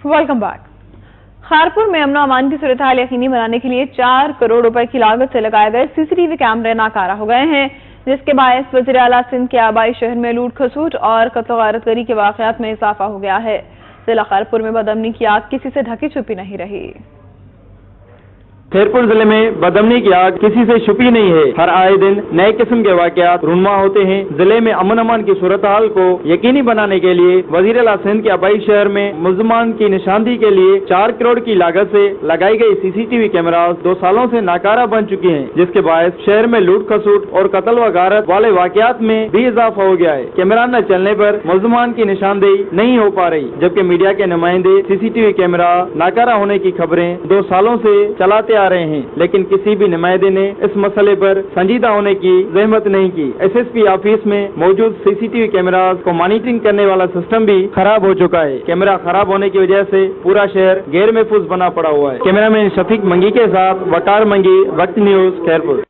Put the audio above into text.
Welcome back. Kharpur में अमन अमान की सूरत-ए-हाल यकीनी बनाने के लिए 4 करोड़ रुपए की लागत से लगाए गए सीसीटीवी कैमरे नाकारा हो गए हैं, जिसके बायस वज़ीर आला सिंध के आबाई शहर में लूट खसूट और कत्ल गारतगरी के वाक़यात में इजाफा हो गया है। जिला खारपुर में बदअमनी की आग किसी से ढकी छुपी नहीं रही। खैरपुर जिले में बदअमनी की आग किसी से छुपी नहीं है। हर आए दिन नए किस्म के वाकयात रूनुमा होते हैं। जिले में अमन अमान की सूरत हाल को यकीनी बनाने के लिए वज़ीर आला सिंध के आबाई शहर में मुल्ज़मान की निशानदेही के लिए 4 करोड़ की लागत से लगाई गई सीसीटीवी कैमरास 2 सालों से नाकारा बन चुकी हैं, जिसके बायस शहर में लूट खसूट और कत्ल व गारत वाले वाकयात में भी इजाफा हो गया है। कैमरा न चलने पर मुल्ज़मान की निशानदेही नहीं हो पा रही, जबकि मीडिया के नुमाइंदे सीसीटीवी कैमरा नाकारा होने की खबरें 2 सालों से चलाते आ रहे हैं, लेकिन किसी भी नुमाइंदे ने इस मसले पर संजीदा होने की जहमत नहीं की। एसएसपी ऑफिस में मौजूद सीसीटीवी कैमरास को मॉनिटरिंग करने वाला सिस्टम भी खराब हो चुका है। कैमरा खराब होने की वजह से पूरा शहर गैर महफूज बना पड़ा हुआ है। कैमरामैन शफीक मंगी के साथ वकार मंगी, वक्त न्यूज, खैरपुर।